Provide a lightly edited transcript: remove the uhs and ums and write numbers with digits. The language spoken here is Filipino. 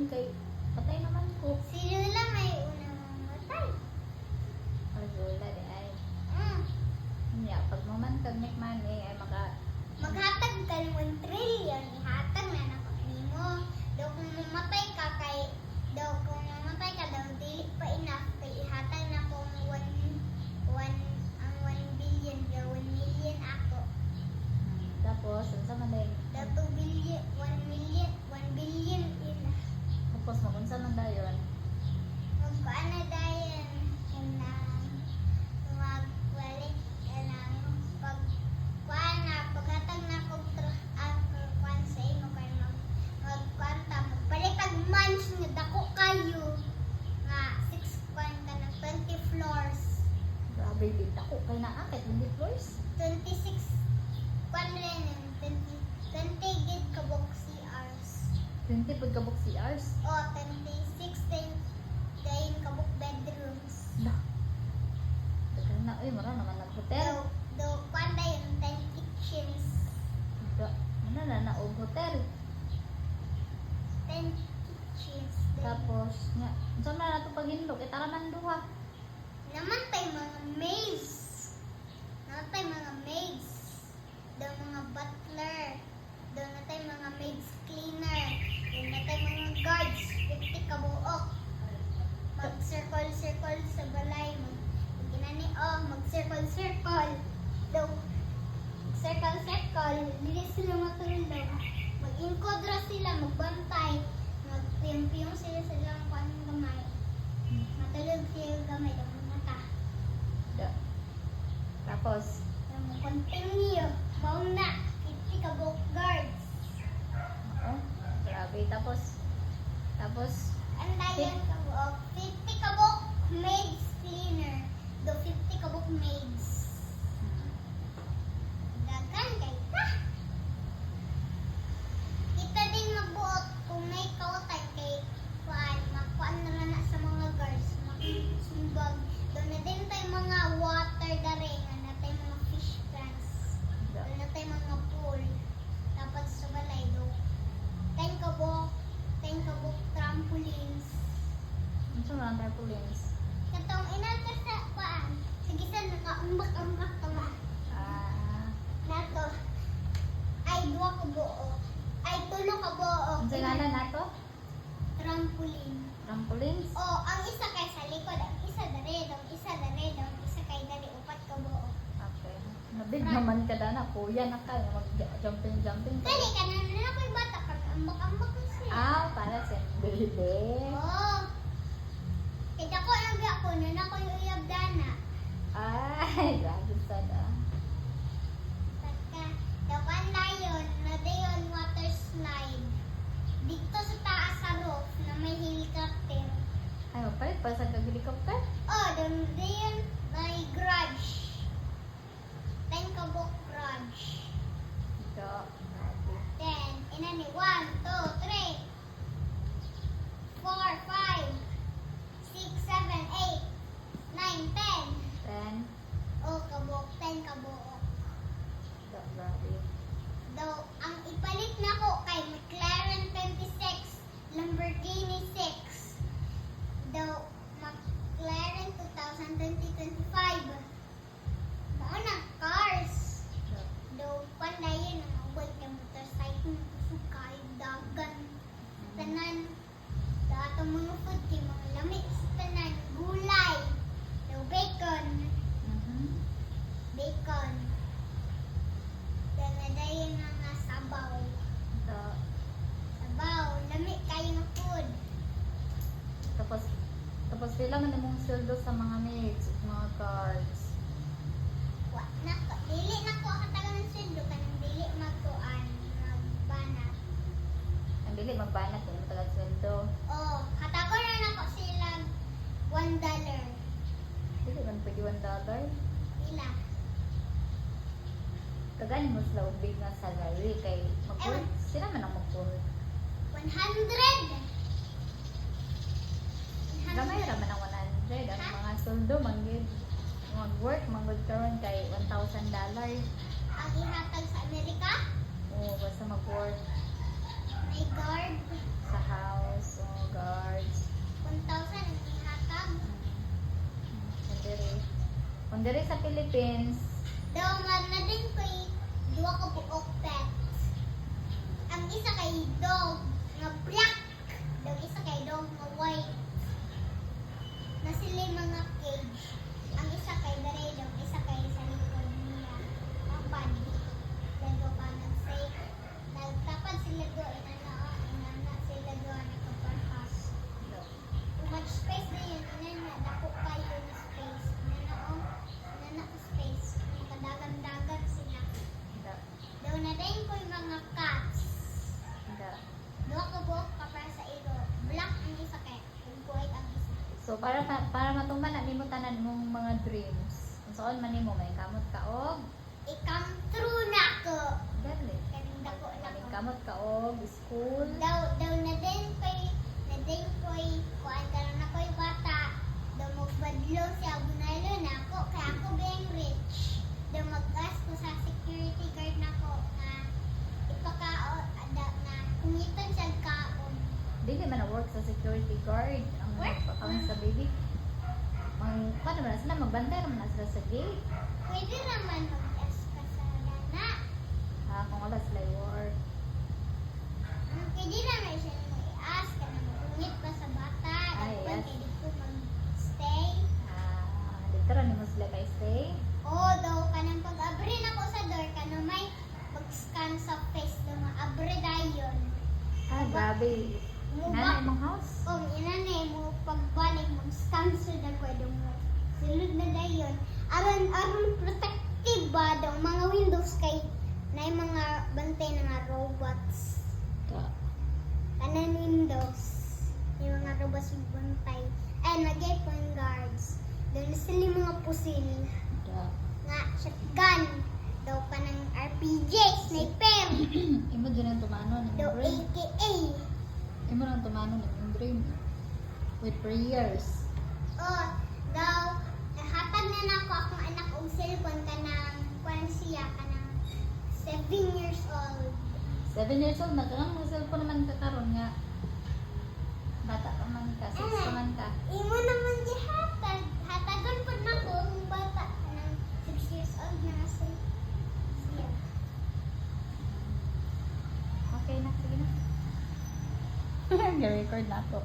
kay patay naman ko. Si Lola may unang mamatay. Lola di ay. Mm. Nya pag mamantag nek money ay Maghatag ka ng 1 trillion, ihatag na nako nimo. Daw kung mamatay ka daw dili pa enough kay ihatag na kong 1 billion daw 1 million ako. Tapos unsa man day? Daw 2 billion, 1 billion enough. Tapos magunsa man dayon? Magkuan na dayon kanang magwalik kanang pagkuan na paghatag na kog kuan sa imo kay magkuan ta magpalit og months nga dako kayo nga 6 kuan kanang 20 floors. Grabe big ako kay naa kay 20 floors. 26 kuan rin 20 gig kabok CRs. 20 pud kabuk CRs. O 26 dayon kabok bedrooms. Dah. Dagan na oy mara naman nag-hotel. Do kuan dayon 10 kitchens. Da. Ano na og hotel. 10 kitchens. Tapos nya unsa man nato paghindog kay tara man duha. Naman tay mga maids. Naman tay mga maids. Daw mga butler. Daw na tay mga maids cleaner. Daw na tay mga guards. 50 kabuok. Mag-circle sa balay. Mag-circle. Daw circle. Dili sila matulog. Mag-inkodra sila. Magbantay. Magpiyong sila sa ilang kanang gamay. Matulog sila gamay. Daw mata. Da. Tapos Continue. Mauna. 50 kabuk guards. oh, grabe tapos Ang dayon kabuk. 50 kabuk maids cleaner. Do 50 kabuk maids. Dagan kay ta. Kita din magbuot kung may kautay kay kuan. Makuan na na sa mga guards. Magsumbag. Doon na din tayo mga water dare. Nga na tayo mga fish plants. da. Doon na tayo mga pool. Dapat sa balay do. 10 kabuk trampolines. Unsa man ang trampolines? Katong inata sa kuan. Sige sa naka-umbak ka ba? Ah, Nato. Ay 2 ka buo. Ay 3 ka buo. unsa ngalan nato? Trampoline. Trampolines. Oh, ang isa kay sa likod, ang isa dare, ang isa kay dare 4 ka buo. Okay. Nabig naman ka na kuya na ka mag-jumping Kani ka na ko'y bata ka ambak-ambak na siya. Ah, para sa baby. Oh. Kita ko ang ako na ko yung uyab dana. Ay, grabe sada. Taka, dapan dayon, na dayon water slide. Dito sa taas sa roof na may helicopter. Ay, mapalit pa sa helicopter. Oh, dayon may garage. 10 kabuk garage. Da. Grabe. Then, inani 1, 2, 3, 4, 5, 6, 7, 8, 9, 10. Then, Oh, kabuk, 10 kabuk. da, grabe. Daw, ang ipalit na ko kay McLaren 26, Lamborghini 6. Daw, McLaren 2025. Mao na cars. Da. Daw, pandayon ang ubay kay motorcycle sukay dagan. Tanan, daw atong mga food kay mga lamig sa tanan, gulay. Daw, bacon. Bacon. Daw, nadayon na nga sabaw. Da. Sabaw, lamig kayo ng food. Tapos pila man imong sweldo sa mga maids, mga guards. Dili na ko katagan ng sweldo kanang dili magtuan magbanat. Ang dili magbanat yung talag sweldo. Oh, katagon na nako sila $1. Dili man pwede $1. Ila. Kagani mo sila og big nga salary kay mag-work. Sila man ang mag-work. 100. Gamay ra man ang 100 ang mga sweldo manggid. Mag-work manggod karon kay $1,000. Ang ihatag sa Amerika, Oo, basta mag-work. May guard. Sa house, o guards. 1,000 ang ihatag. Kung diri sa Philippines, Daw man na din kay duwa ka buok pets. Ang isa kay dog nga black. Daw isa kay dog nga white. Na sila yung mga cage. Ang isa kay dere, daw isa kay sa likod niya. Ang body. Daw pa nag-say. Nagtapad sila doon. Inana sila doon. Nagkaparhas. Too much space na yun. Inana. Dako kayo ng space. Inana ko space. Kadagan-dagan sila. Daw na din ko yung mga cats. Duha ka buhok ka para sa ilo. Black ang isa kay. Yung white ang isa. so para matuman na nimo tanan mong mga dreams. Unsaon man nimo may kamot ka og I-come true na ko. dali. Kaning dako na May ko. kamot ka og school. Daw na din ko'y kuan karon na ko'y bata. Daw magbadlo siya bunalo na ako kay ako being rich. Daw mag-ask ko sa security guard na ko na ipakao na kungitan siya kaon. Dili man na work sa security guard ang Work? pagpapang sa baby. Paano ba na sila magbantay naman na sila sa gate. Pwede naman mag-ask ka sa dana. Kung wala sila work. Pwede naman siya mo i-ask ka na magungit pa sa bata. Ay, Dapat yes. pwede ko mag-stay. Dito ra nimo sila kay stay. Oo, daw ka nang pag-abri na ko sa door ka na may pag-scan sa face na ma-abri dayon. Grabe. Mo Nana ba? imong house. Inanay mo pagbalik mag-scan sa dagwa daw mo. Silud na dayon. Aron protective ba daw mga windows kay na yung mga bantay na nga robots. Kanan windows. Yung mga robots yung bantay. And nagyay po yung guards. Doon na sila yung mga pusil. Nga, shotgun. Daw pa ng RPG, sniper. Imo din ang tumano ng Daw dream. AKA. Imo ang tumano ng dream. With prayers. Daw, hatag na na ako akong anak og cellphone ka ng kwan siya ka ng 7 years old. 7 years old na ka nga mga cellphone naman ka karon nga. Bata pa man ka, 6 pa man ka. Imo naman di hatag. Hatagon po na ko ang bata ka ng 6 years old na siya. Okay na, sige na. Ga-record na ako.